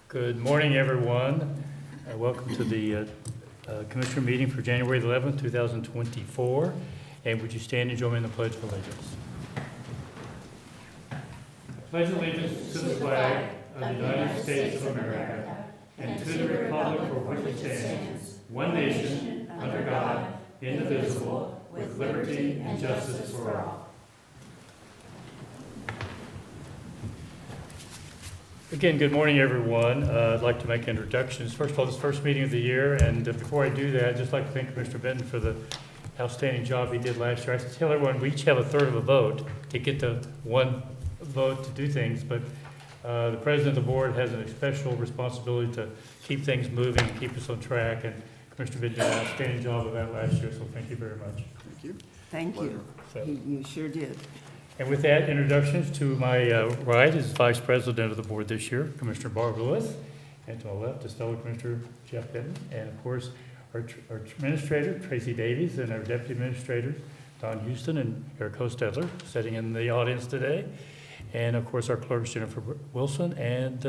Good morning, everyone. Welcome to the Commissioner meeting for January 11th, 2024. And would you stand and join me in the Pledge of Allegiance? Pledge allegiance to the flag of the United States of America and to the republic for which it stands, one nation, under God, indivisible, with liberty and justice for all. Again, good morning, everyone. I'd like to make introductions. First of all, this first meeting of the year, and before I do that, I'd just like to thank Commissioner Benton for the outstanding job he did last year. I tell everyone we each have a third of a vote to get to one vote to do things, but the president of the board has a special responsibility to keep things moving and keep us on track, and Commissioner Benton did an outstanding job of that last year, so thank you very much. Thank you. Thank you. So, You sure did. and with that, introductions, to my right is Vice President of the board this year, Commissioner Barbara Lewis, and to my left is fellow Commissioner Jeff Benton, and of course, our Administrator, Tracy Davies, and our Deputy Administrators, Don Houston and Eric Hostedler, sitting in the audience today, and of course, our clerks, Jennifer Wilson and,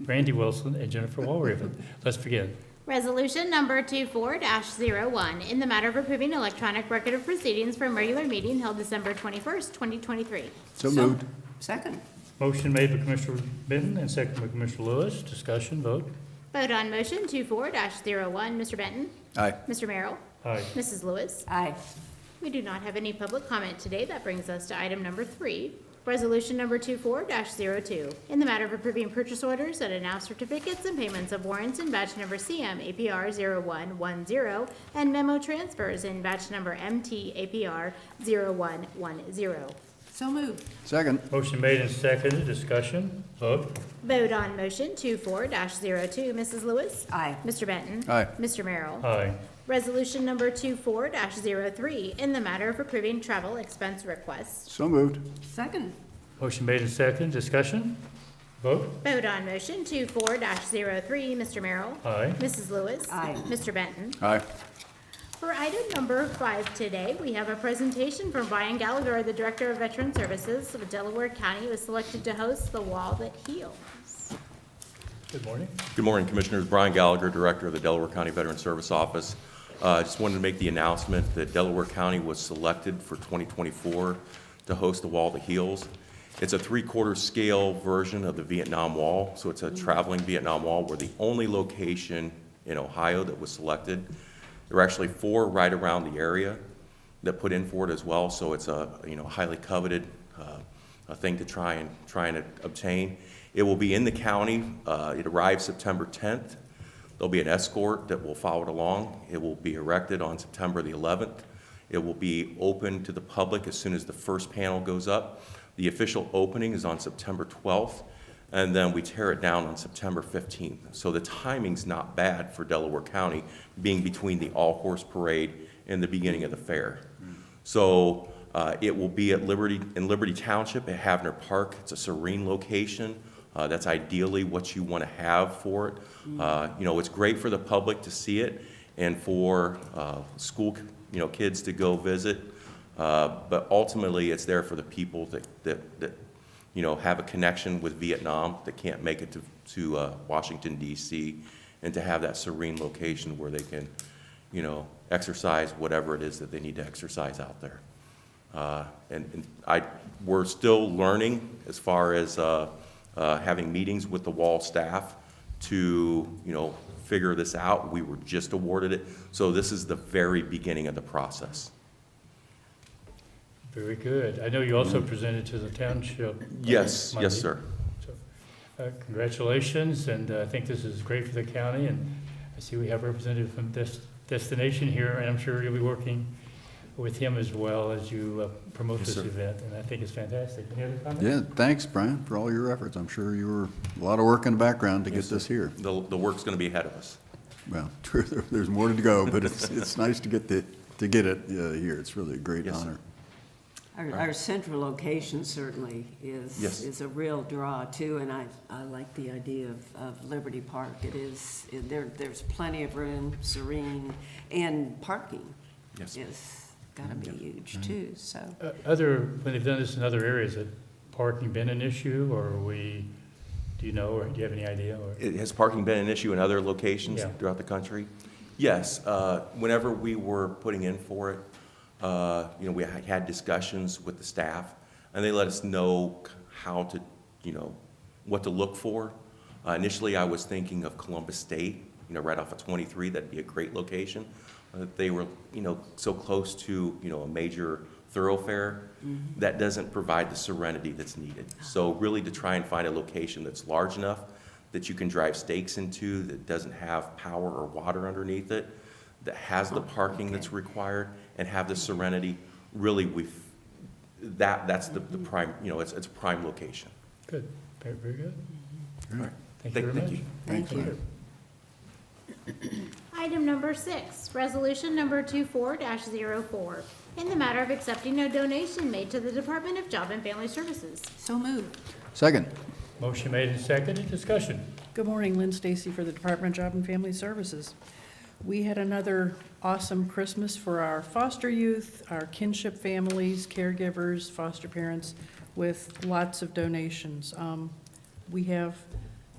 Randy Wilson and Jennifer Walraven. Let's begin. Resolution number 24-01, in the matter of approving electronic record of proceedings from regular meeting held December 21st, 2023. So moved. Second. Motion made by Commissioner Benton and second by Commissioner Lewis. Discussion, vote. Vote on motion 24-01. Mr. Benton? Aye. Mr. Merrill? Aye. Mrs. Lewis? Aye. We do not have any public comment today. That brings us to item number 3. Resolution number 24-02, in the matter of approving purchase orders and announced certificates and payments of warrants in batch number CM APR 0110 and memo transfers in batch number MT APR 0110. So moved. Second. Motion made and seconded. Discussion, vote. Vote on motion 24-02. Mrs. Lewis? Aye. Mr. Benton? Aye. Mr. Merrill? Aye. Resolution number 24-03, in the matter of approving travel expense requests. So moved. Second. Motion made and seconded. Discussion, vote. Vote on motion 24-03. Mr. Merrill? Aye. Mrs. Lewis? Aye. Mr. Benton? Aye. For item number 5 today, we have a presentation from Brian Gallagher, the Director of Veteran Services of Delaware County, who was selected to host The Wall That Heals. Good morning. Good morning, Commissioners. Brian Gallagher, Director of the Delaware County Veteran Service Office. I just wanted to make the announcement that Delaware County was selected for 2024 to host the Wall That Heals. It's a 3/4 scale version of the Vietnam Wall, so it's a traveling Vietnam Wall. We're the only location in Ohio that was selected. There are actually 4 right around the area that put in for it as well, so it's a highly coveted a thing to try and obtain. It will be in the county. It arrives September 10th. There'll be an escort that will follow it along. It will be erected on September the 11th. It will be open to the public as soon as the first panel goes up. The official opening is on September 12th, and then we tear it down on September 15th. So the timing's not bad for Delaware County, being between the all-horse parade and the beginning of the fair. So it will be at Liberty Township at Havner Park. It's a serene location. That's ideally what you want to have for it. It's great for the public to see it and for school kids to go visit. But ultimately, it's there for the people that have a connection with Vietnam that can't make it to Washington, D.C., and to have that serene location where they can, exercise whatever it is that they need to exercise out there. We're still learning as far as having meetings with the wall staff to, figure this out. We were just awarded it, so this is the very beginning of the process. Very good. I know you also presented to the township. Yes, Monday. yes, sir. So, congratulations, and I think this is great for the county, and I see we have a representative from Destination here, and I'm sure you'll be working with him as well as you promote Yes, this sir. event, and I think it's fantastic. Any other comments? Yeah, thanks, Brian, for all your efforts. I'm sure you were a lot of work in the background to Yes, get this here. The work's going to be ahead of us. Well, true, there's more to go, but it's nice to get it here. It's really a great Yes, sir. honor. Our central location certainly Yes. is a real draw too, and I like the idea of Liberty Park. There's plenty of room, serene, and parking Yes. is gotta be huge too, so. When they've done this in other areas, has parking been an issue, or are we Do you know, or do you have any idea? Or Has parking been an issue in other locations Yeah. throughout the country? Yes. Whenever we were putting in for it, we had discussions with the staff, and they let us know how to, what to look for. Initially, I was thinking of Columbus State, right off of 23. That'd be a great location. They were, so close to, a major thoroughfare that doesn't provide the serenity that's needed. So really to try and find a location that's large enough that you can drive stakes into, that doesn't have power or water underneath it, that has the parking that's required, and have the serenity, really that's the prime, it's a prime location. good, very, very good. All right. Thank you very Thank much. you. Thank you. Item number 6, resolution number 24-04, in the matter of accepting a donation made to the Department of Job and Family Services. So moved. Second. Motion made and seconded, discussion. Good morning, Lynn Stacy for the Department of Job and Family Services. We had another awesome Christmas for our foster youth, our kinship families, caregivers, foster parents, with lots of donations. We have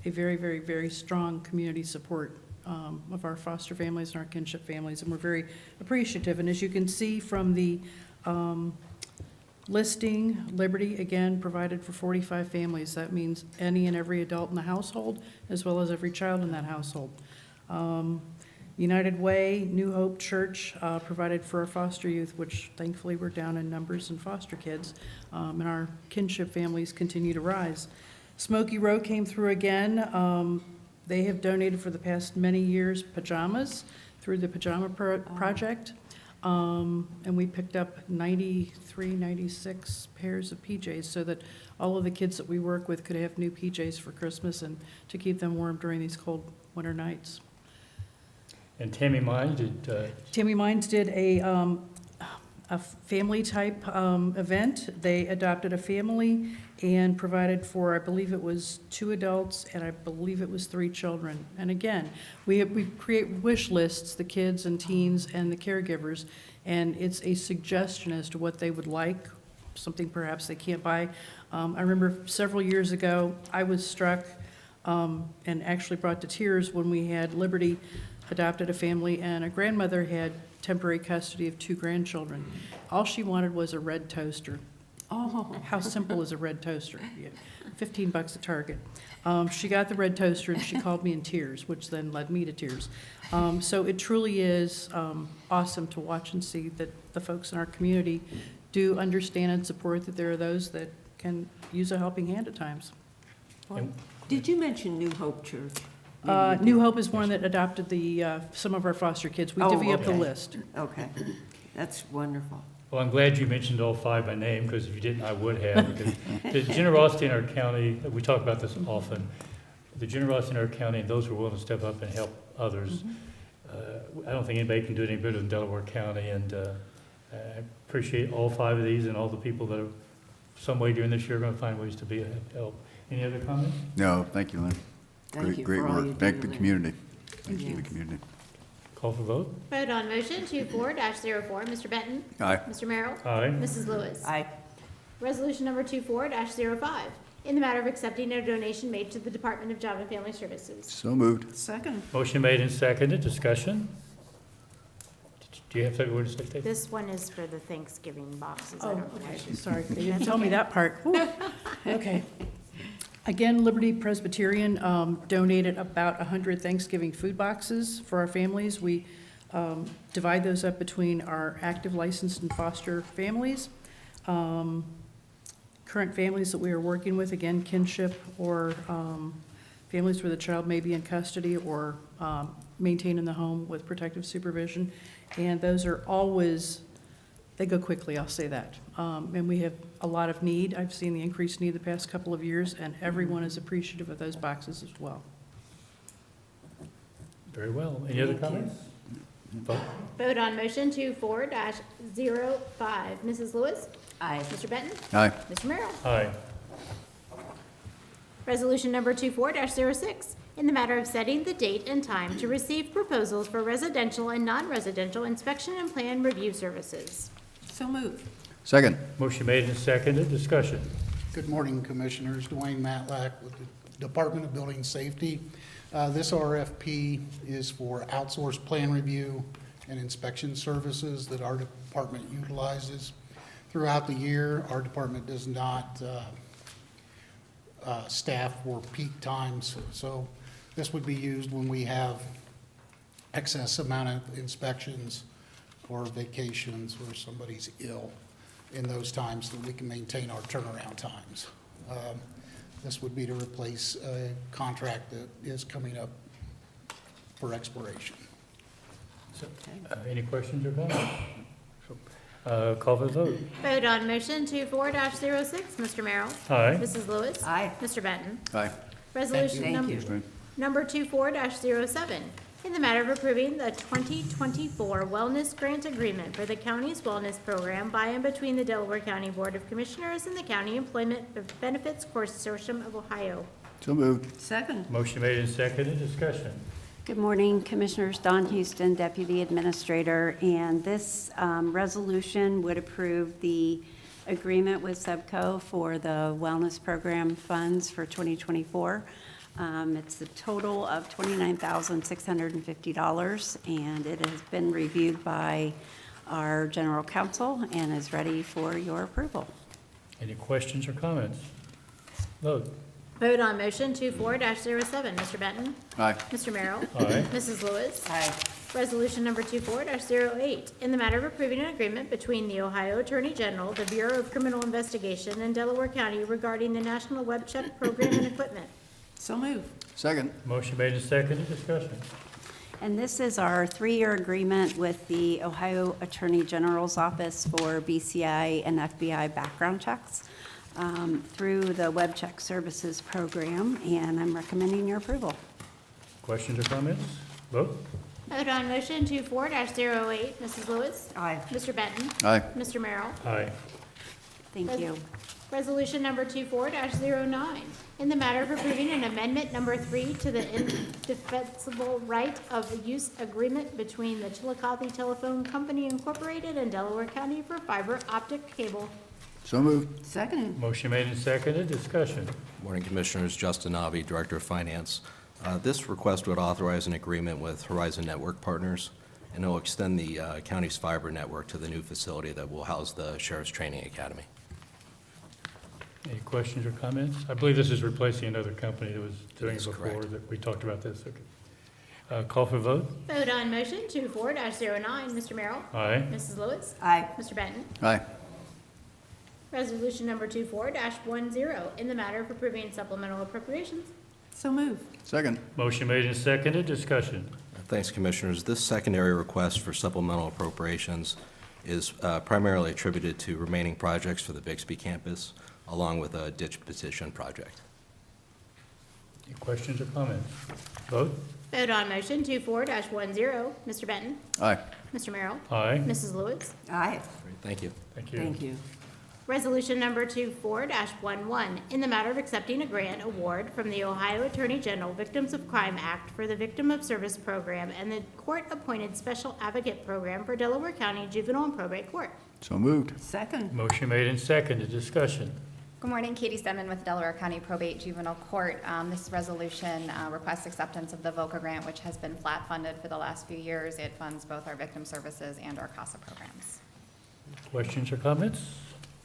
a very, very, very strong community support of our foster families and our kinship families, and we're very appreciative. And as you can see from the listing, Liberty, again, provided for 45 families. That means any and every adult in the household, as well as every child in that household. United Way, New Hope Church provided for our foster youth, which thankfully we're down in numbers in foster kids, and our kinship families continue to rise. Smoky Row came through again. They have donated for the past many years pajamas through the Pajama Project. And we picked up 93, 96 pairs of PJs so that all of the kids that we work with could have new PJs for Christmas and to keep them warm during these cold winter nights. And Tammy Mines did, Tammy Mines did a family-type event. They adopted a family and provided for, I believe it was 2 adults, and I believe it was 3 children. And again, we create wish lists, the kids and teens and the caregivers, and it's a suggestion as to what they would like, something perhaps they can't buy. I remember several years ago, I was struck and actually brought to tears when we had Liberty adopted a family, and a grandmother had temporary custody of 2 grandchildren. All she wanted was a red toaster. Oh, How simple is a red toaster? Yeah, $15 at Target. She got the red toaster and she called me in tears, which then led me to tears. So it truly is awesome to watch and see that the folks in our community do understand and support that there are those that can use a helping hand at times. and did you mention New Hope Church? New Hope is one that adopted some of our foster kids. We Oh, divvy up the okay. list. Okay, that's wonderful. well, I'm glad you mentioned all 5 by name, because if you didn't, I would have. Because the generosity in our county, we talk about this often, the generosity in our county, and those who are willing to step up and help others, I don't think anybody can do it any better than Delaware County, and I appreciate all 5 of these and all the people that are some way during this year going to find ways to be a help. Any other comments? No, thank you, Lynn. Thank you Great for all work. you do, Thank the Lynn. community. Thank you, the Yes. community. Call for vote? Vote on motion 24-04. Mr. Benton? Aye. Mr. Merrill? Aye. Mrs. Lewis? Aye. Resolution number 24-05, in the matter of accepting a donation made to the Department of Job and Family Services. So moved. Second. Motion made and seconded, discussion? Do you have something to say, Stacy? This one is for the Thanksgiving boxes. I Oh, don't know why okay, she's- sorry, they didn't That's tell me okay. that part. Whew. Okay. Again, Liberty Presbyterian donated about 100 Thanksgiving food boxes for our families. We divide those up between our active licensed and foster families. Current families that we are working with, again, kinship or families where the child may be in custody or maintained in the home with protective supervision. And those are always, they go quickly, I'll say that. And we have a lot of need. I've seen the increased need the past couple of years, and everyone is appreciative of those boxes as well. Very well. Any other Thank you. comments? Vote? Vote on motion 24-05. Mrs. Lewis? Aye. Mr. Benton? Aye. Mr. Merrill? Aye. Resolution number 24-06, in the matter of setting the date and time to receive proposals for residential and non-residential inspection and plan review services. So moved. Second. Motion made and seconded, discussion? Good morning, Commissioners. Dwayne Matlack with the Department of Building Safety. This RFP is for outsourced plan review and inspection services that our department utilizes. Throughout the year, our department does not staff for peak times, so this would be used when we have excess amount of inspections or vacations or somebody's ill in those times that we can maintain our turnaround times. This would be to replace a contract that is coming up for expiration. Any questions or comments? Call for the vote. Vote on motion 24-06, Mr. Merrill. Aye. Mrs. Lewis. Aye. Mr. Benton. Aye. Resolution Thank number you. number 24-07, in the matter of approving the 2024 Wellness Grant Agreement for the county's wellness program by and between the Delaware County Board of Commissioners and the County Employment Benefits Consortium of Ohio. So moved. Second. Motion made and seconded, discussion. Good morning, Commissioners. Dawn Houston, Deputy Administrator, and this resolution would approve the agreement with Subco for the wellness program funds for 2024. It's a total of $29,650, and it has been reviewed by our General Counsel and is ready for your approval. Any questions or comments? Vote. Vote on motion 24-07, Mr. Benton. Aye. Mr. Merrill. Aye. Mrs. Lewis. Aye. Resolution number 24-08, in the matter of approving an agreement between the Ohio Attorney General, the Bureau of Criminal Investigation, and Delaware County regarding the National Web Check Program and equipment. So moved. Second. Motion made and seconded, discussion. And this is our 3-year agreement with the Ohio Attorney General's Office for BCI and FBI background checks through the Web Check Services Program, and I'm recommending your approval. Questions or comments? Vote. Vote on motion 24-08, Mrs. Lewis. Aye. Mr. Benton. Aye. Mr. Merrill. Aye. Thank you. Resolution number 24-09, in the matter of approving an amendment number 3 to the indefensible right of use agreement between the Chillicothe Telephone Company Incorporated and Delaware County for fiber optic cable. So moved. Second. Motion made and seconded, discussion. Morning, Commissioners. Justin Navi, Director of Finance. This request would authorize an agreement with Horizon Network Partners, and it will extend the county's fiber network to the new facility that will house the Sheriff's Training Academy. Any questions or comments? I believe this is replacing another company that was doing it That's before, correct. that we talked about this. Okay. Call for vote. Vote on motion 24-09, Mr. Merrill. Aye. Mrs. Lewis. Aye. Mr. Benton. Aye. Resolution number 24-10, in the matter of approving supplemental appropriations. So moved. Second. Motion made and seconded, discussion. Thanks, Commissioners. This secondary request for supplemental appropriations is primarily attributed to remaining projects for the Bixby campus, along with a ditch petition project. Any questions or comments? Vote. Vote on motion 24-10, Mr. Benton. Aye. Mr. Merrill. Aye. Mrs. Lewis. Aye. Great, thank you. Thank you. Thank you. Resolution number 24-11, in the matter of accepting a grant award from the Ohio Attorney General Victims of Crime Act for the Victim of Service Program and the Court-Appointed Special Advocate Program for Delaware County Juvenile and Probate Court. So moved. Second. Motion made and seconded, discussion. Good morning, Katie Stedman with Delaware County Probate Juvenile Court. This resolution requests acceptance of the VOCA grant, which has been flat funded for the last few years. It funds both our victim services and our CASA programs. Questions or comments?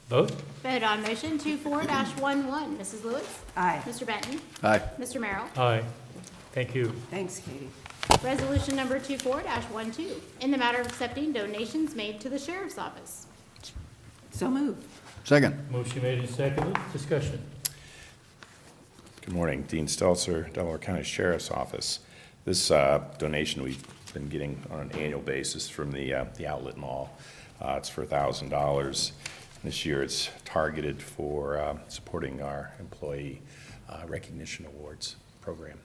Vote. Vote on motion 24-11, Mrs. Lewis. Aye. Mr. Benton. Aye. Mr. Merrill. Aye. Thank you. Thanks, Katie. Resolution number 24-12, in the matter of accepting donations made to the Sheriff's Office. So moved. Second. Motion made and seconded, discussion. Good morning, Dean Stelzer, Delaware County Sheriff's Office. This donation we've been getting on an annual basis from the Outlet Mall. It's for $1,000. This year it's targeted for supporting our Employee Recognition Awards program.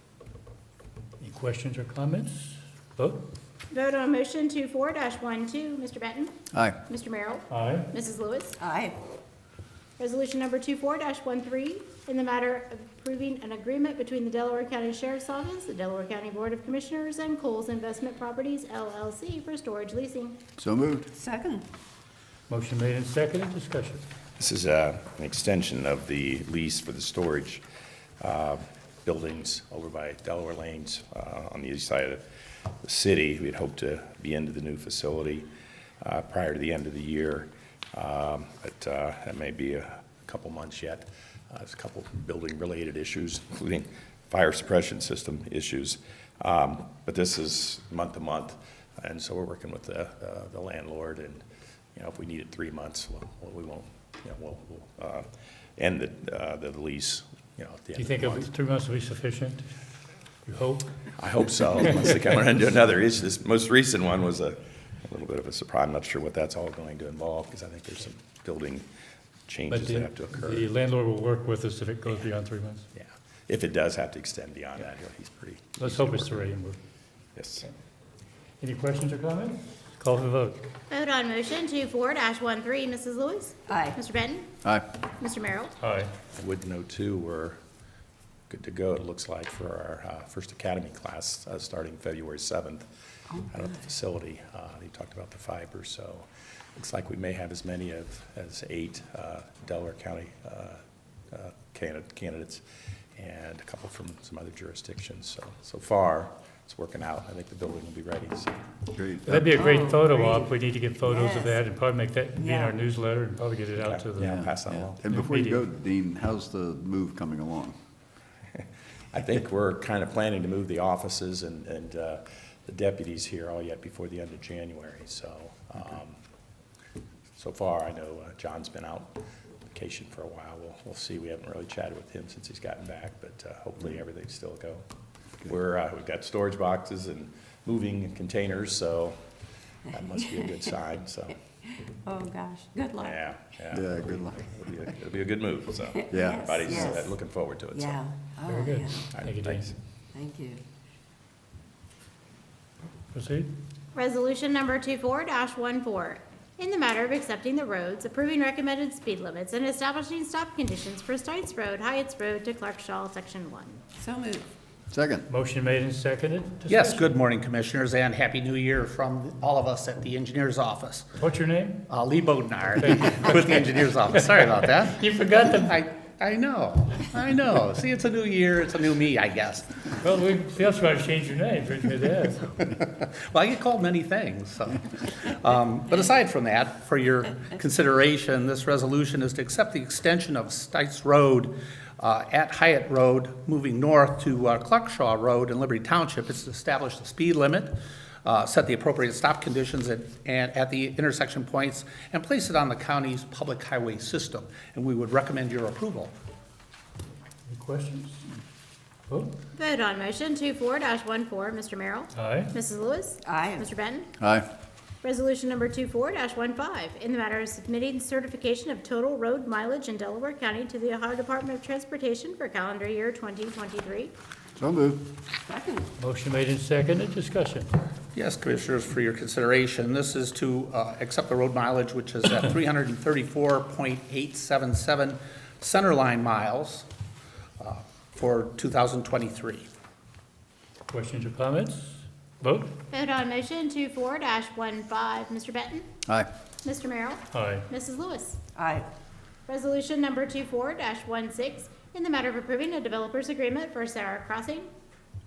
Any questions or comments? Vote. Vote on motion 24-12, Mr. Benton. Aye. Mr. Merrill. Aye. Mrs. Lewis. Aye. Resolution number 24-13, in the matter of approving an agreement between the Delaware County Sheriff's Office, the Delaware County Board of Commissioners, and Coles Investment Properties LLC for storage leasing. So moved. Second. Motion made and seconded, discussion. This is an extension of the lease for the storage buildings over by Delaware Lanes on the east side of the city. We'd hoped to be into the new facility prior to the end of the year, but that may be a couple months yet. There's a couple building-related issues, including fire suppression system issues. But this is month to month, and so we're working with the landlord, and, you know, if we need it 3 months, we won't, you know, we'll end the lease, you know, at the Do you end of think the month. 3 months will be sufficient? You hope? I hope so, unless they come around and do another issue. This most recent one was a little bit of a surprise. I'm not sure what that's all going to involve, because I think there's some building But changes that have to occur. the landlord will work with us if it goes beyond 3 months. Yeah, if it does have to extend beyond that, he's pretty. Let's hope it's 3 and we're. Yes. Any questions or comments? Call for the vote. Vote on motion 24-13, Mrs. Lewis. Aye. Mr. Benton. Aye. Mr. Merrill. Aye. I would note too, we're good to go, it looks like, for our first academy class starting February 7th out at the facility. You talked about the fiber, so looks like we may have as many as 8 Delaware County candidates and a couple from some other jurisdictions. So far, it's working out. I think the building will be ready. So Great. That'd be a Oh, great photo great. op. We need to get photos Yes. of that and probably make that be in Yeah. our newsletter and probably get it out to yeah, the. I'll pass that along. And before you Media. go, Dean, how's the move coming along? I think we're kind of planning to move the offices and the deputies here all yet before the end of January. So, so far, I know John's been out on vacation for a while. We'll see. We haven't really chatted with him since he's gotten back, but hopefully everything's still go. We've got storage boxes and moving containers, so that must be a good sign. So, Oh, gosh, good luck. yeah. Yeah, good luck. It'll be a good move. So Yeah. everybody's Yes. looking forward to it. So. Yeah. Very Oh, good. yeah. All right, Thank you, Dean. thanks. Thank you. Proceed. Resolution number 24-14, in the matter of accepting the roads, approving recommended speed limits, and establishing stop conditions for Stites Road, Hyatt's Road to Clarkshaw, Section 1. So moved. Second. Motion made and seconded. Yes, Discussion. good morning, Commissioners, and Happy New Year from all of us at the Engineers Office. What's your name? Lee Bodenard with the Engineers Office. Sorry about that. You forgot the, I know. See, it's a new year, it's a new me, I guess. well, we also got to change your name. It is. Well, I get called many things, so. But aside from that, for your consideration, this resolution is to accept the extension of Stites Road at Hyatt Road, moving north to Clarkshaw Road in Liberty Township. It's to establish the speed limit, set the appropriate stop conditions at the intersection points, and place it on the county's public highway system. And we would recommend your approval. Any questions? Vote. Vote on motion 24-14, Mr. Merrill. Aye. Mrs. Lewis. Aye. Mr. Benton. Aye. Resolution number 24-15, in the matter of submitting certification of total road mileage in Delaware County to the Ohio Department of Transportation for calendar year 2023. So moved. Second. Motion made and seconded. Discussion. Yes, Commissioners, for your consideration, this is to accept the road mileage, which is at 334.877 centerline miles for 2023. Questions or comments? Vote. Vote on motion 24-15, Mr. Benton. Aye. Mr. Merrill. Aye. Mrs. Lewis. Aye. Resolution number 24-16, in the matter of approving a developer's agreement for Sarah Crossing.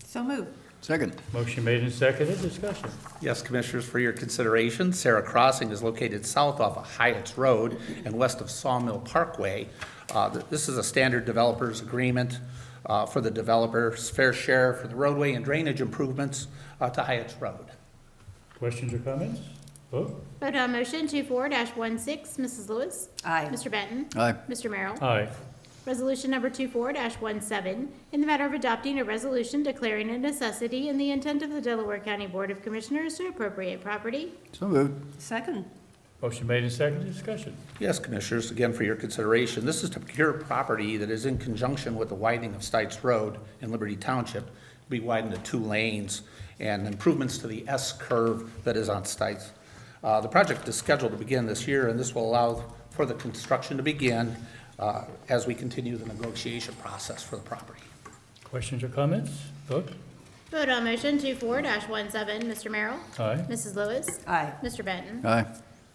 So moved. Second. Motion made and seconded. Discussion. Yes, Commissioners, for your consideration, Sarah Crossing is located south off of Hyatt's Road and west of Sawmill Parkway. This is a standard developer's agreement for the developer's fair share for the roadway and drainage improvements to Hyatt's Road. Questions or comments? Vote. Vote on motion 24-16, Mrs. Lewis. Aye. Mr. Benton. Aye. Mr. Merrill. Aye. Resolution number 24-17, in the matter of adopting a resolution declaring a necessity in the intent of the Delaware County Board of Commissioners to appropriate property. So moved. Second. Motion made and seconded. Discussion. Yes, Commissioners, again for your consideration, this is to procure property that is in conjunction with the widening of Stites Road in Liberty Township, to be widened to 2 lanes, and improvements to the S-curve that is on Stites. The project is scheduled to begin this year, and this will allow for the construction to begin as we continue the negotiation process for the property. Questions or comments? Vote. Vote on motion 24-17, Mr. Merrill. Aye. Mrs. Lewis. Aye. Mr. Benton. Aye.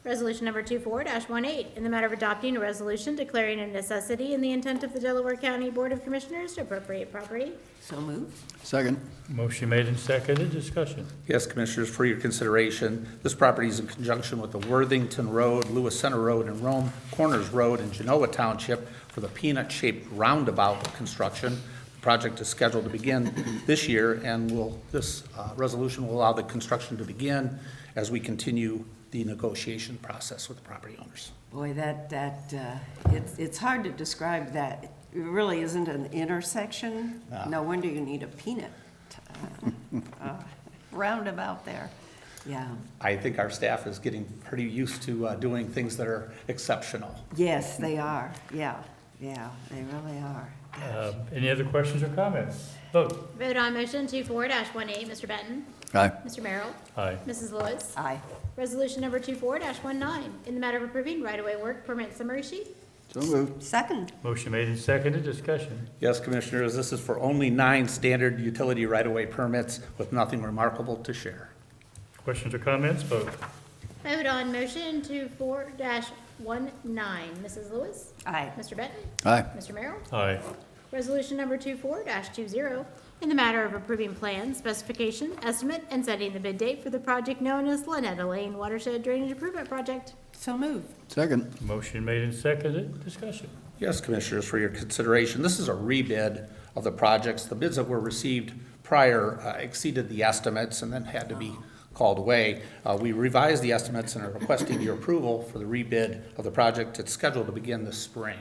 Resolution number 24-18, in the matter of adopting a resolution declaring a necessity in the intent of the Delaware County Board of Commissioners to appropriate property. So moved. Second. Motion made and seconded, discussion. Yes, Commissioners, for your consideration, this property is in conjunction with the Worthington Road, Lewis Center Road, and Rome Corners Road in Genoa Township for the peanut-shaped roundabout construction. The project is scheduled to begin this year, and this resolution will allow the construction to begin as we continue the negotiation process with the property owners. Boy, it's hard to describe that. It really isn't an intersection. No wonder you need a peanut roundabout there. Yeah. I think our staff is getting pretty used to doing things that are exceptional. Yes, they are. Yeah, yeah, they really are. Any other questions or comments? Vote. Vote on motion 24-18, Mr. Benton. Aye. Mr. Merrill. Aye. Mrs. Lewis. Aye. Resolution number 24-19, in the matter of approving right-of-way work permit summary sheet. So moved. Second. Motion made and seconded, discussion. Yes, Commissioners, this is for only 9 standard utility right-of-way permits with nothing remarkable to share. Questions or comments? Vote. Vote on motion 24-19, Mrs. Lewis. Aye. Mr. Benton. Aye. Mr. Merrill. Aye. Resolution number 24-20, in the matter of approving plan, specification, estimate, and setting the bid date for the project known as Lynetta Lane Watershed Drainage Improvement Project. So moved. Second. Motion made and seconded, discussion. Yes, Commissioners, for your consideration, this is a rebid of the projects. The bids that were received prior exceeded the estimates and then had to be called away. We revised the estimates and are requesting your approval for the rebid of the project. It's scheduled to begin this spring.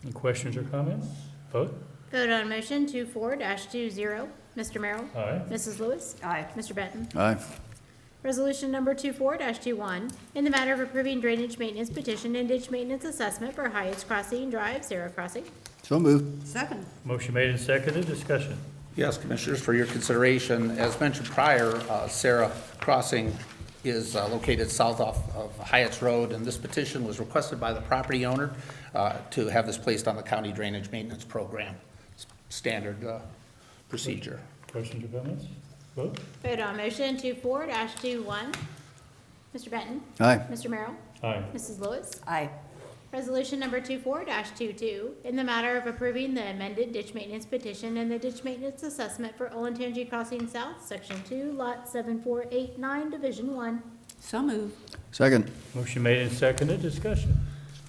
Any questions or comments? Vote. Vote on motion 24-20, Mr. Merrill. Aye. Mrs. Lewis. Aye. Mr. Benton. Aye. Resolution number 24-21, in the matter of approving drainage maintenance petition and ditch maintenance assessment for Hyatt's Crossing Drive, Sarah Crossing. So moved. Second. Motion made and seconded, discussion. Yes, Commissioners, for your consideration, as mentioned prior, Sarah Crossing is located south off of Hyatt's Road, and this petition was requested by the property owner to have this placed on the county drainage maintenance program. Standard procedure. Questions or comments? Vote. Vote on motion 24-21, Mr. Benton. Aye. Mr. Merrill. Aye. Mrs. Lewis. Aye. Resolution number 24-22, in the matter of approving the amended ditch maintenance petition and the ditch maintenance assessment for Olentangy Crossing South, Section 2, Lot 7489, Division 1. So moved. Second. Motion made and seconded, discussion.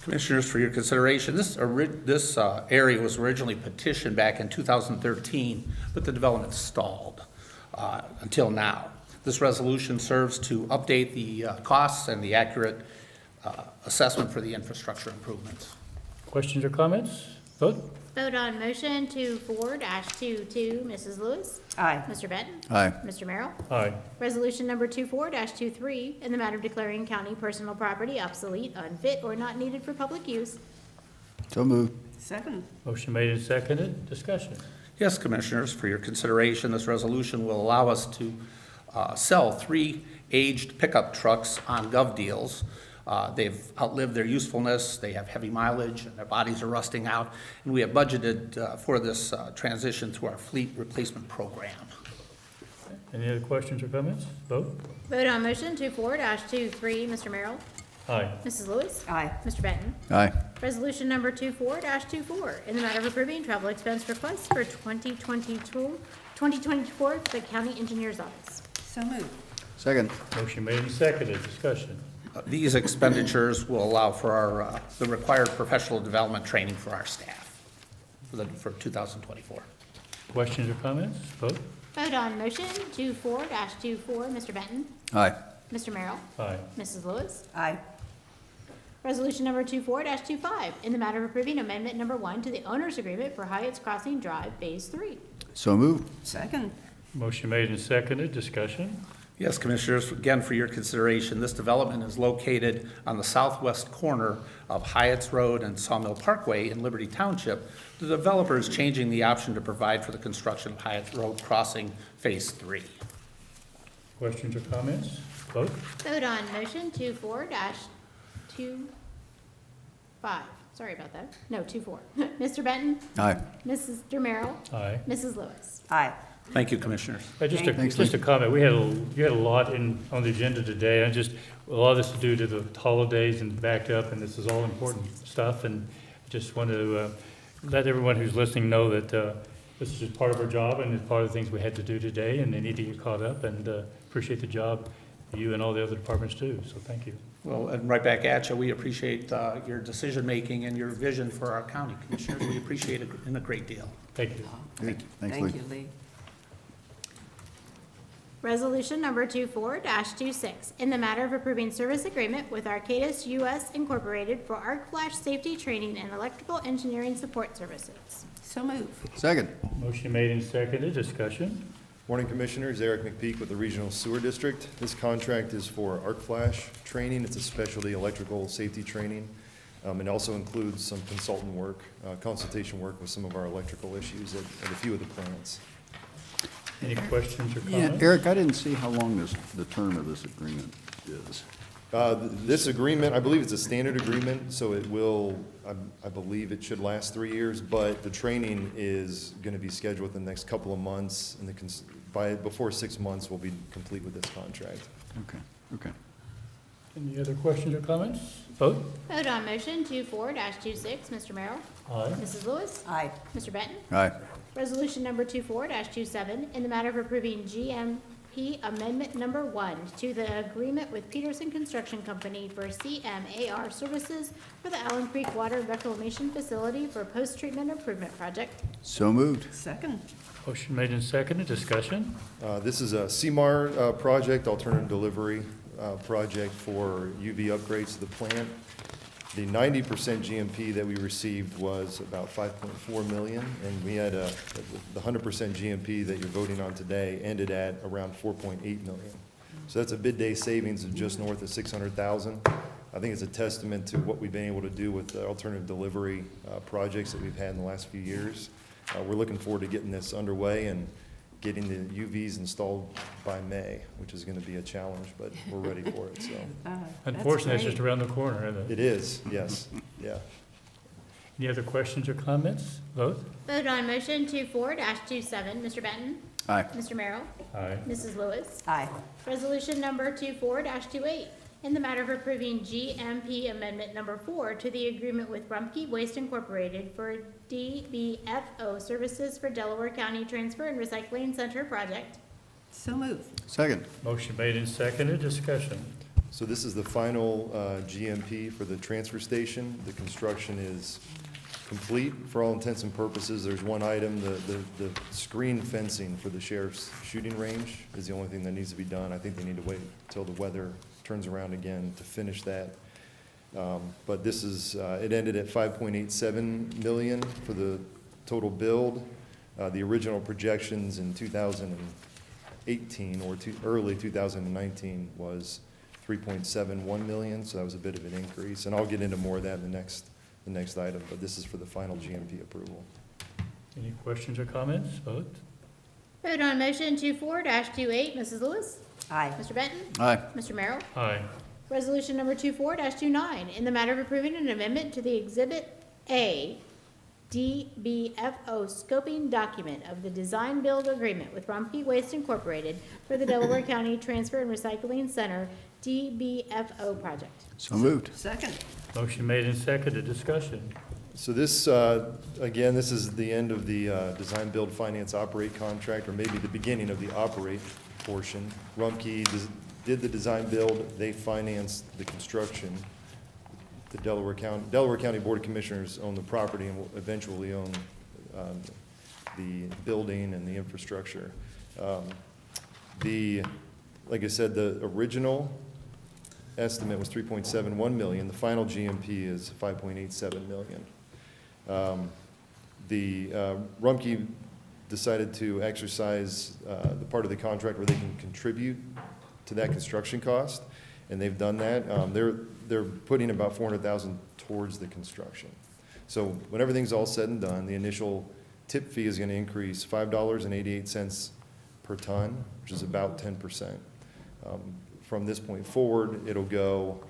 Commissioners, for your consideration, this area was originally petitioned back in 2013, but the development stalled until now. This resolution serves to update the costs and the accurate assessment for the infrastructure improvements. Questions or comments? Vote. Vote on motion 24-22, Mrs. Lewis. Aye. Mr. Benton. Aye. Mr. Merrill. Aye. Resolution number 24-23, in the matter of declaring county personal property obsolete, unfit, or not needed for public use. So moved. Second. Motion made and seconded, discussion. Yes, Commissioners, for your consideration, this resolution will allow us to sell 3 aged pickup trucks on gov deals. They've outlived their usefulness, they have heavy mileage, and their bodies are rusting out, and we have budgeted for this transition through our fleet replacement program. Any other questions or comments? Vote. Vote on motion 24-23, Mr. Merrill. Aye. Mrs. Lewis. Aye. Mr. Benton. Aye. Resolution number 24-24, in the matter of approving travel expense requests for 2024 to the county engineer's office. So moved. Second. Motion made and seconded, discussion. These expenditures will allow for our, the required professional development training for our staff for 2024. Questions or comments? Vote. Vote on motion 24-24, Mr. Benton. Aye. Mr. Merrill. Aye. Mrs. Lewis. Aye. Resolution number 24-25, in the matter of approving amendment number 1 to the owner's agreement for Hyatt's Crossing Drive, Phase 3. So moved. Second. Motion made and seconded, discussion. Yes, Commissioners, again, for your consideration, this development is located on the southwest corner of Hyatt's Road and Sawmill Parkway in Liberty Township. The developer is changing the option to provide for the construction of Hyatt's Road Crossing Phase 3. Questions or comments? Vote. Vote on motion 24-25. Sorry about that. No, 24. Mr. Benton. Aye. Mrs. Merrill. Aye. Mrs. Lewis. Aye. Thank you, Commissioners. Just a comment, you had a lot on the agenda today, and just, a lot of this is due to the holidays and backed up, and this is all important stuff, and just want to let everyone who's listening know that this is just part of our job, and it's part of the things we had to do today, and they need to get caught up, and appreciate the job you and all the other departments do, so thank you. Well, and right back at you, we appreciate your decision-making and your vision for our county, Commissioners. We appreciate it in a great deal. Thank you. Good. Thanks, Thank Lee. you, Lee. Resolution number 24-26, in the matter of approving service agreement with Arcadis US Incorporated for arc flash safety training and electrical engineering support services. So move. Second. Motion made and seconded, discussion. Morning, Commissioners. Eric McPeak with the Regional Sewer District. This contract is for arc flash training. It's a specialty electrical safety training. It also includes some consultant work, consultation work with some of our electrical issues at a few of the plants. Any questions or Yeah, comments? Eric, I didn't see how long the term of this agreement is. This agreement, I believe it's a standard agreement, so it will, I believe it should last 3 years, but the training is going to be scheduled within the next couple of months, and before 6 months, we'll be complete with this contract. Okay. Any other questions or comments? Vote? Vote on motion 24-26, Mr. Merrill? Aye. Mrs. Lewis? Aye. Mr. Benton? Aye. Resolution number 24-27, in the matter of approving GMP Amendment Number 1 to the agreement with Peterson Construction Company for CMAR services for the Allen Creek Water Reclamation Facility for post-treatment improvement project. So moved. Second. Motion made and seconded, discussion. This is a CMAR project, alternative delivery project for UV upgrades to the plant. The 90% GMP that we received was about 5.4 million, and we had the 100% GMP that you're voting on today ended at around 4.8 million. So that's a bid day savings of just north of 600,000. I think it's a testament to what we've been able to do with the alternative delivery projects that we've had in the last few years. We're looking forward to getting this underway and getting the UVs installed by May, which is going to be a challenge, but we're ready for it, so. Unfortunately, it's just around the corner, isn't it? It is, yes, yeah. Any other questions or comments? Vote? Vote on motion 24-27, Mr. Benton? Aye. Mr. Merrill? Aye. Mrs. Lewis? Aye. Resolution number 24-28, in the matter of approving GMP Amendment Number 4 to the agreement with Rumpke Waste Incorporated for DBFO services for Delaware County Transfer and Recycling Center project. So move. Second. Motion made and seconded, discussion. So this is the final GMP for the transfer station. The construction is complete for all intents and purposes. There's one item, the screen fencing for the sheriff's shooting range is the only thing that needs to be done. I think they need to wait until the weather turns around again to finish that. But this is, it ended at 5.87 million for the total build. The original projections in 2018 or early 2019 was 3.71 million, so that was a bit of an increase. And I'll get into more of that in the next item, but this is for the final GMP approval. Any questions or comments? Vote? Vote on motion 24-28, Mrs. Lewis? Aye. Mr. Benton? Aye. Mr. Merrill? Aye. Resolution number 24-29, in the matter of approving an amendment to the Exhibit A DBFO scoping document of the design-build agreement with Rumpke Waste Incorporated for the Delaware County Transfer and Recycling Center DBFO project. So moved. Second. Motion made and seconded, discussion. So this, again, this is the end of the design, build, finance, operate contract, or maybe the beginning of the operate portion. Rumpke did the design build, they financed the construction. The Delaware County Board of Commissioners own the property and will eventually own the building and the infrastructure. Like I said, the original estimate was 3.71 million. The final GMP is 5.87 million. Rumpke decided to exercise the part of the contract where they can contribute to that construction cost, and they've done that. They're putting about 400,000 towards the construction. So when everything's all said and done, the initial tip fee is going to increase $5.88 per ton, which is about 10%. From this point forward, it'll go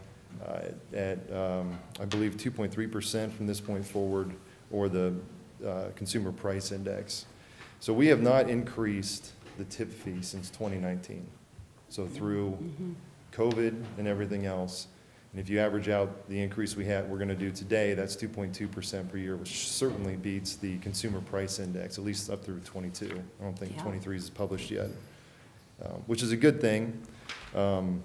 at, I believe, 2.3% from this point forward, or the consumer price index. So we have not increased the tip fee since 2019. So through COVID and everything else, and if you average out the increase we're going to do today, that's 2.2% per year, which certainly beats the consumer price index, at least up through 22. I don't think Yeah. 23 is published yet, which is a good thing. The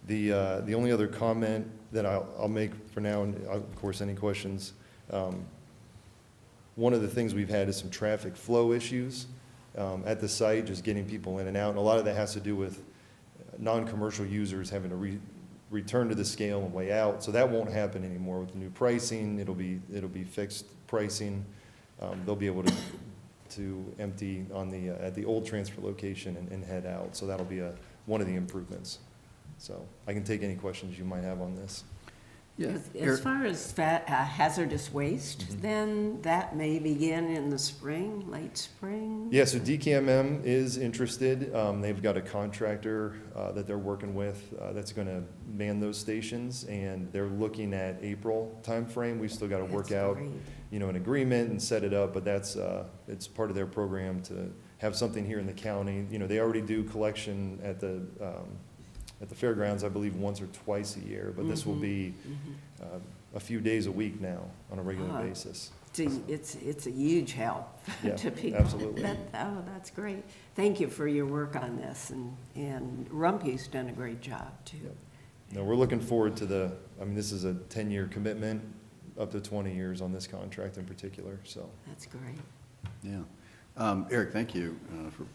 only other comment that I'll make for now, and of course, any questions, one of the things we've had is some traffic flow issues at the site, just getting people in and out, and a lot of that has to do with non-commercial users having to return to the scale and way out, so that won't happen anymore with the new pricing. It'll be fixed pricing. They'll be able to empty on at the old transfer location and head out, so that'll be one of the improvements. So I can take any questions you might have on this. Yeah. As far as hazardous waste, then that may begin in the spring, late spring? Yeah, so DKMM is interested. They've got a contractor that they're working with that's going to man those stations, and they're looking at April timeframe. We've still got to work out, an agreement and set it up, but it's part of their program to have something here in the county. They already do collection at the fairgrounds, I believe, once or twice a year, but this will be a few days a week now on a regular basis. It's a huge help Yeah, to people. absolutely. That's great. Thank you for your work on this, and Rumpy's done a great job, too. Yep. No, we're looking forward to this is a 10-year commitment, up to 20 years on this contract in particular, so. That's great. Yeah. Eric, thank you for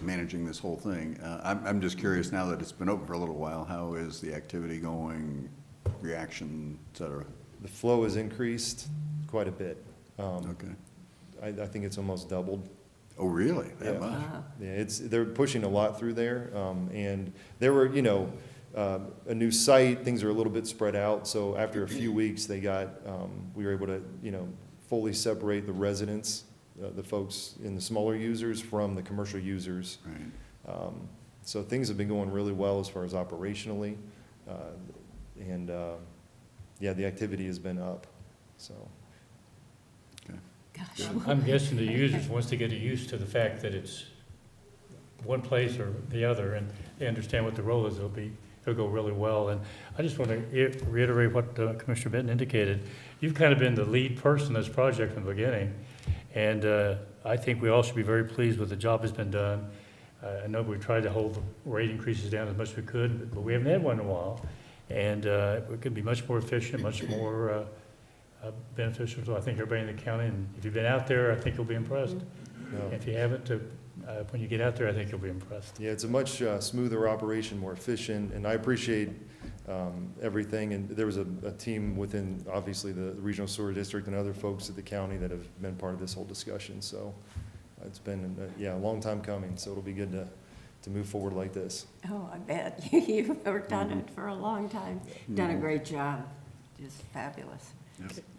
managing this whole thing. I'm just curious, now that it's been open for a little while, how is the activity going, reaction, et cetera? The flow has increased quite a bit. Okay. I think it's almost doubled. Oh, really? That Yeah. much? Wow. Yeah, they're pushing a lot through there, and there were, a new site, things are a little bit spread out, so after a few weeks, we were able to, fully separate the residents, the folks in the smaller users from the commercial users. Right. So things have been going really well as far as operationally, and the activity has been up, so. Okay. Gosh. I'm guessing the users, once they get used to the fact that it's one place or the other, and they understand what the role is, it'll go really well. And I just want to reiterate what Commissioner Benton indicated. You've kind of been the lead person in this project from the beginning, and I think we all should be very pleased with the job that's been done. I know we tried to hold the rate increases down as much as we could, but we haven't had one in a while. And we could be much more efficient, much more beneficial to, I think, everybody in the county. And if you've been out there, I think you'll be impressed. No. If you haven't, when you get out there, I think you'll be impressed. Yeah, it's a much smoother operation, more efficient, and I appreciate everything. And there was a team within, obviously, the Regional Sewer District and other folks at the county that have been part of this whole discussion. So it's been, a long time coming, so it'll be good to move forward like this. Oh, I bet. You've worked on it for a long time. Done a great job. Just fabulous.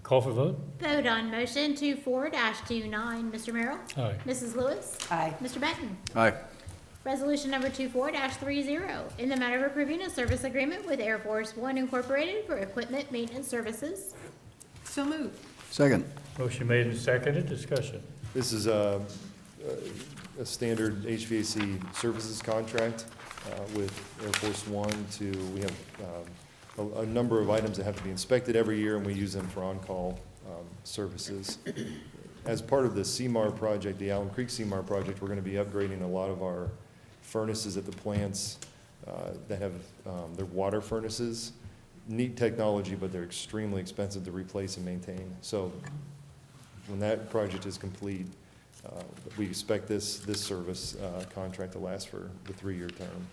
Call for vote? Vote on motion 24-29. Mr. Merrill? Aye. Mrs. Lewis? Aye. Mr. Benton? Aye. Resolution number 24-30, in the matter of approving a service agreement with Air Force One Incorporated for equipment maintenance services. So moved. Second. Motion made and seconded. Discussion. This is a standard HVAC services contract with Air Force One we have a number of items that have to be inspected every year, and we use them for on-call services. As part of the CMAR project, the Allen Creek CMAR project, we're going to be upgrading a lot of our furnaces at the plants that have their water furnaces. Neat technology, but they're extremely expensive to replace and maintain. So when that project is complete, we expect this service contract to last for the 3-year term.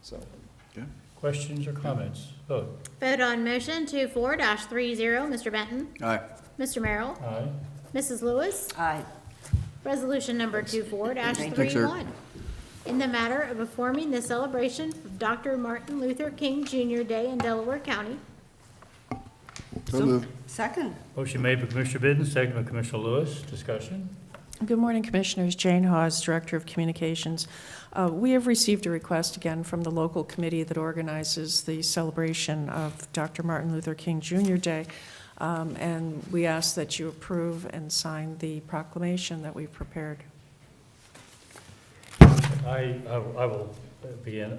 So. Okay. Questions or comments? Vote. Vote on motion 24-30. Mr. Benton? Aye. Mr. Merrill? Aye. Mrs. Lewis? Aye. Resolution number 24-31, in the matter of performing the celebration of Dr. Martin Luther King Jr. Day in Delaware County. So moved. Second. Motion made by Commissioner Bidden, seconded by Commissioner Lewis. Discussion. Good morning, Commissioners. Jane Hawes, Director of Communications. We have received a request again from the local committee that organizes the celebration of Dr. Martin Luther King Jr. Day And we ask that you approve and sign the proclamation that we've prepared. I will begin.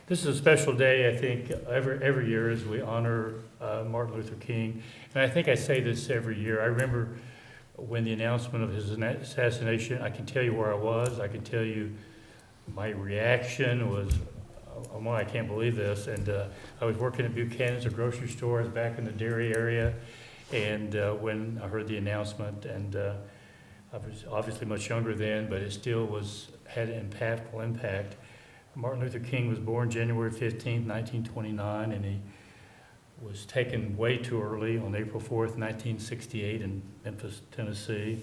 This is a special day, I think, every year as we honor Martin Luther King. And I think I say this every year. I remember when the announcement of his assassination, I can tell you where I was. I can tell you my reaction was, oh my, I can't believe this. And I was working at Buchanan's, a grocery store. I was back in the dairy area. And when I heard the announcement, and I was obviously much younger then, but it still had an impactful impact. Martin Luther King was born January 15th, 1929, and he was taken way too early on April 4th, 1968 in Memphis, Tennessee.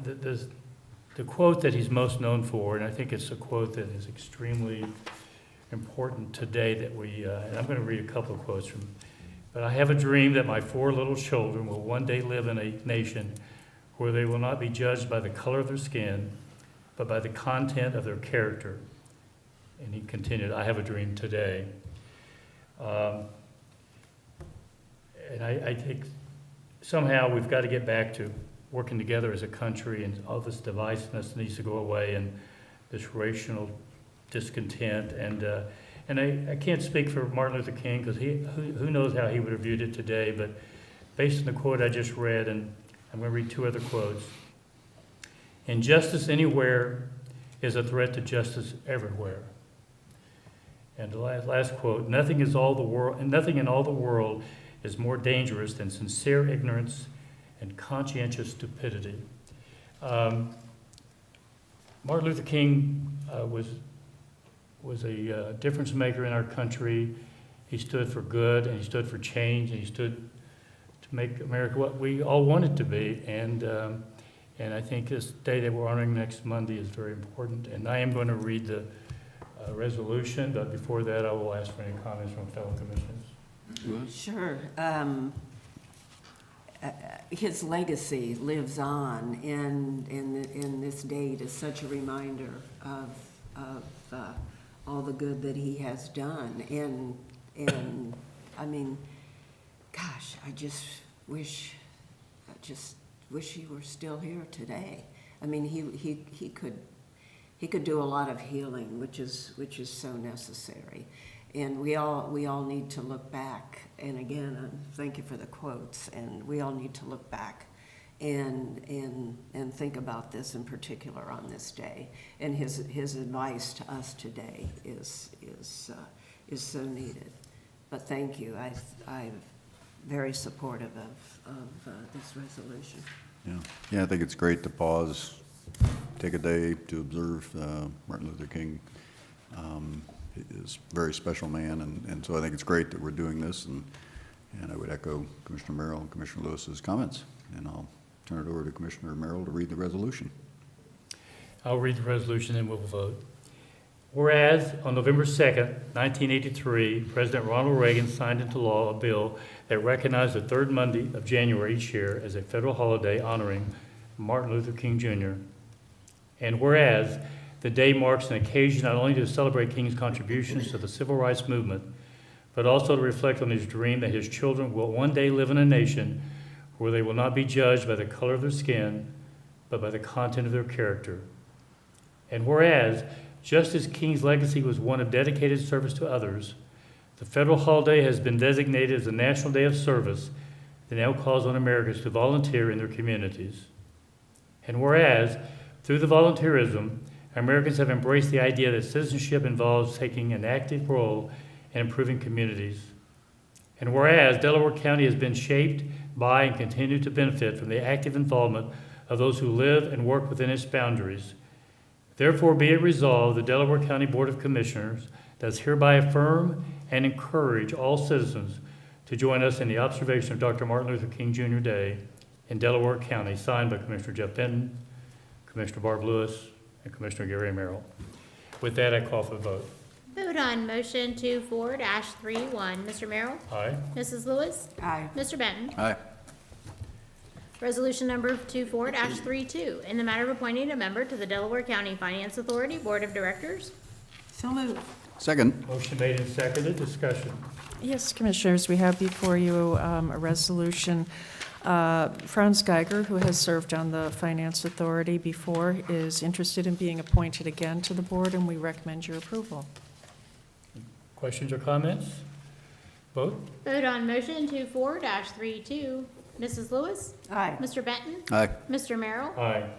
The quote that he's most known for, and I think it's a quote that is extremely important today that and I'm going to read a couple of quotes from, but I have a dream that my 4 little children will one day live in a nation where they will not be judged by the color of their skin, but by the content of their character. And he continued, I have a dream today. And I think somehow we've got to get back to working together as a country, and all this divisiveness needs to go away, and this racial discontent. And I can't speak for Martin Luther King, because who knows how he would have viewed it today, but based on the quote I just read, and I'm going to read 2 other quotes. Injustice anywhere is a threat to justice everywhere. And the last quote, nothing in all the world is more dangerous than sincere ignorance and conscientious stupidity. Martin Luther King was a difference maker in our country. He stood for good, and he stood for change, and he stood to make America what we all want it to be. And I think this day that we're honoring next Monday is very important. And I am going to read the resolution, but before that, I will ask for any comments from fellow commissioners. Sure. His legacy lives on, and this date is such a reminder of all the good that he has done. And I mean, gosh, I just wish he were still here today. I mean, he could do a lot of healing, which is so necessary. And we all need to look back. And again, thank you for the quotes. And we all need to look back and think about this in particular on this day. And his advice to us today is so needed. But thank you. I'm very supportive of this resolution. Yeah, I think it's great to pause, take a day to observe Martin Luther King. He is a very special man, and so I think it's great that we're doing this, and I would echo Commissioner Merrill and Commissioner Lewis's comments, and I'll turn it over to Commissioner Merrill to read the resolution. I'll read the resolution and we'll vote. Whereas on November 2nd, 1983, President Ronald Reagan signed into law a bill that recognized the 3rd Monday of January each year as a federal holiday honoring Martin Luther King Jr. And whereas the day marks an occasion not only to celebrate King's contributions to the civil rights movement, but also to reflect on his dream that his children will one day live in a nation where they will not be judged by the color of their skin, but by the content of their character. And whereas, just as King's legacy was one of dedicated service to others, the federal holiday has been designated as a National Day of Service that now calls on Americans to volunteer in their communities. And whereas, through the volunteerism, Americans have embraced the idea that citizenship involves taking an active role in improving communities. And whereas Delaware County has been shaped by and continue to benefit from the active involvement of those who live and work within its boundaries, therefore be it resolved, the Delaware County Board of Commissioners does hereby affirm and encourage all citizens to join us in the observation of Dr. Martin Luther King Jr. Day in Delaware County, signed by Commissioner Jeff Benton, Commissioner Barb Lewis, and Commissioner Gary Merrill. With that, I call for the vote. Vote on motion 24-31. Mr. Merrill? Aye. Mrs. Lewis? Aye. Mr. Benton? Aye. Resolution number 24-32, in the matter of appointing a member to the Delaware County Finance Authority Board of Directors. So moved. Second. Motion made and seconded, discussion. Yes, Commissioners, we have before you a resolution. Franz Geiger, who has served on the Finance Authority before, is interested in being appointed again to the board, and we recommend your approval. Questions or comments? Vote? Vote on motion 24-32. Mrs. Lewis? Aye. Mr. Benton? Aye. Mr. Merrill? Aye.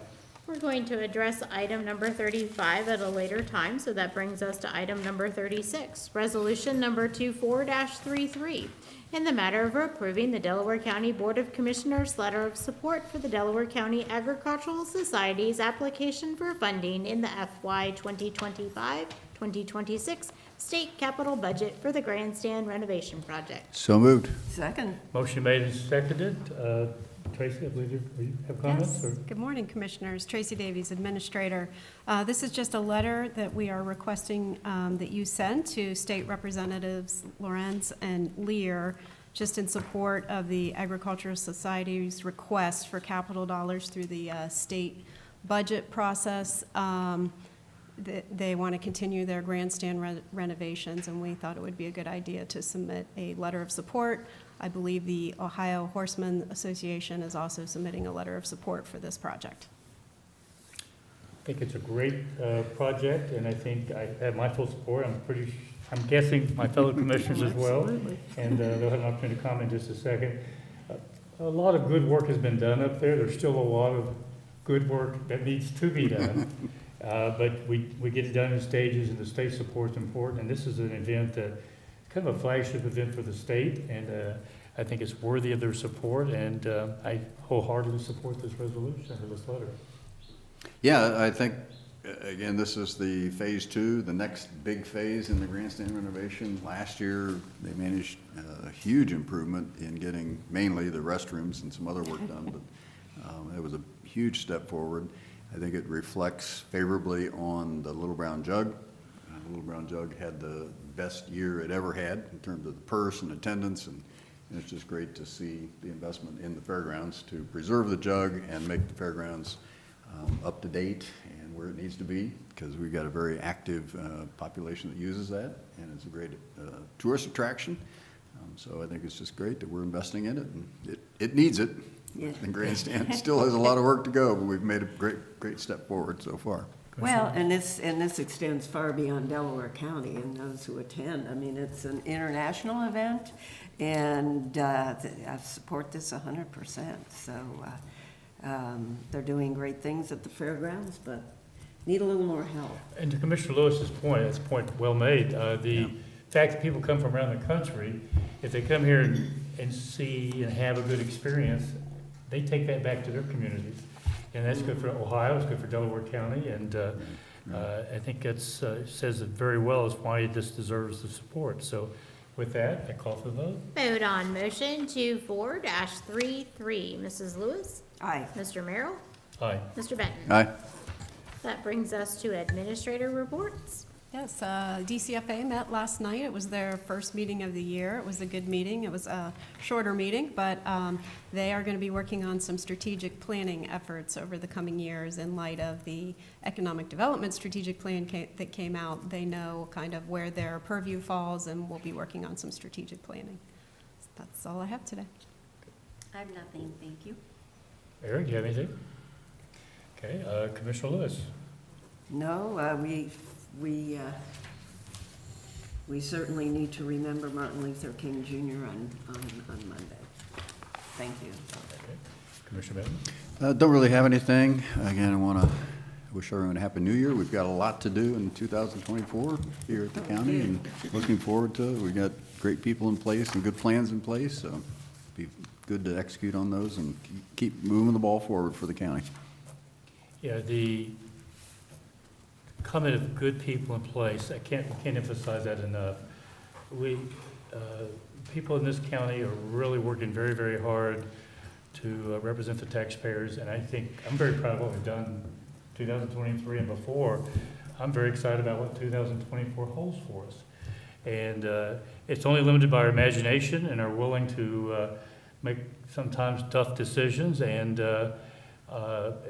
We're going to address item number 35 at a later time, so that brings us to item number 36, resolution number 24-33, in the matter of approving the Delaware County Board of Commissioners' letter of support for the Delaware County Agricultural Society's application for funding in the FY 2025-2026 state capital budget for the grandstand renovation project. So moved. Second. Motion made and seconded. Tracy, I believe you have comments? Yes. or- Good morning, Commissioners. Tracy Davies, Administrator. This is just a letter that we are requesting that you send to State Representatives Lorenz and Lear, just in support of the Agricultural Society's request for capital dollars through the state budget process. They want to continue their grandstand renovations, and we thought it would be a good idea to submit a letter of support. I believe the Ohio Horsemen Association is also submitting a letter of support for this project. I think it's a great project, and I think I have my full support. I'm guessing my fellow commissioners as well. Absolutely. And they'll have an opportunity to comment in just a second. A lot of good work has been done up there. There's still a lot of good work that needs to be done. But we get it done in stages, and the state support's important. And this is an event that, kind of a flagship event for the state, and I think it's worthy of their support, and I wholeheartedly support this resolution or this letter. Yeah, I think, again, this is the phase two, the next big phase in the grandstand renovation. Last year, they managed a huge improvement in getting mainly the restrooms and some other work done, but it was a huge step forward. I think it reflects favorably on the Little Brown Jug. The Little Brown Jug had the best year it ever had in terms of the purse and attendance, and it's just great to see the investment in the fairgrounds to preserve the jug and make the fairgrounds up to date and where it needs to be, because we've got a very active population that uses that, and it's a great tourist attraction. So I think it's just great that we're investing in it, and it needs it. Yeah. The grandstand still has a lot of work to go, but we've made a great step forward so far. Well, and this extends far beyond Delaware County and those who attend. I mean, it's an international event, and I support this 100%. So they're doing great things at the fairgrounds, but need a little more help. And to Commissioner Lewis's point, that's a point well made. The fact that people come from around the country, if they come here and see and have a good experience, they take that back to their communities. And that's good for Ohio, it's good for Delaware County, and I think it says it very well as why this deserves the support. So with that, I call for the vote. Vote on motion 24-33. Mrs. Lewis? Aye. Mr. Merrill? Aye. Mr. Benton? Aye. That brings us to administrator reports. Yes, DCFA met last night. It was their first meeting of the year. It was a good meeting. It was a shorter meeting, but they are going to be working on some strategic planning efforts over the coming years in light of the economic development strategic plan that came out. They know kind of where their purview falls, and we'll be working on some strategic planning. That's all I have today. I have nothing, thank you. Eric, do you have anything? Okay, Commissioner Lewis? No, we certainly need to remember Martin Luther King Jr. on Monday. Thank you. Okay. Commissioner Benton? Don't really have anything. Again, I want to wish everyone a happy new year. We've got a lot to do in 2024 here at the county, and looking forward to it. We've got great people in place and good plans in place, so be good to execute on those and keep moving the ball forward for the county. Yeah, the comment of good people in place, I can't emphasize that enough. People in this county are really working very, very hard to represent the taxpayers, and I think, I'm very proud of what we've done 2023 and before. I'm very excited about what 2024 holds for us. And it's only limited by our imagination and our willing to make sometimes tough decisions, and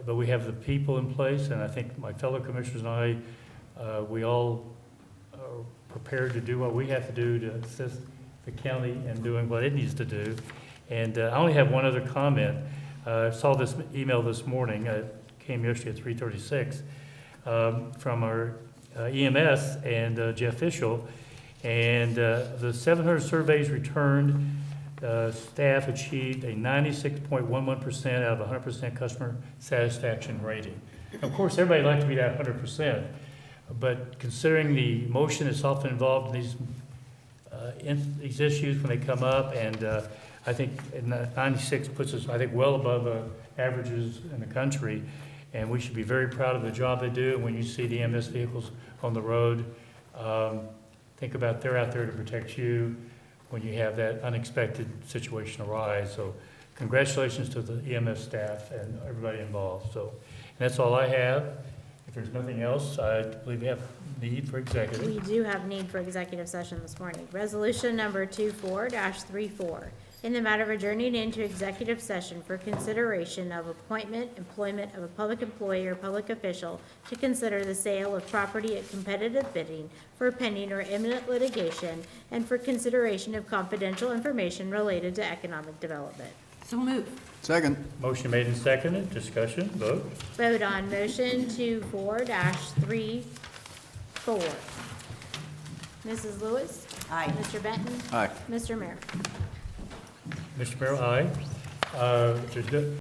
but we have the people in place, and I think my fellow commissioners and I, we all are prepared to do what we have to do to assist the county in doing what it needs to do. And I only have one other comment. I saw this email this morning, came yesterday at 3:36, from our EMS and Jeff Fishel. And the 700 surveys returned, staff achieved a 96.11% out of 100% customer satisfaction rating. Of course, everybody would like to be at 100%, but considering the emotion that's often involved in these issues when they come up, and I think 96 puts us, I think, well above averages in the country, and we should be very proud of the job they do. And when you see the EMS vehicles on the road, think about they're out there to protect you when you have that unexpected situation arise. So congratulations to the EMS staff and everybody involved. So and that's all I have. If there's nothing else, I believe we have need for executive. We do have need for executive session this morning. Resolution number 24-34, in the matter of adjourning into executive session for consideration of appointment, employment of a public employee or public official to consider the sale of property at competitive bidding for pending or imminent litigation and for consideration of confidential information related to economic development. So move. Second. Motion made and seconded. Discussion. Vote. Vote on motion 24-34. Mrs. Lewis? Aye. Mr. Benton? Aye. Mr. Mayor? Mr. Mayor, aye. There's no-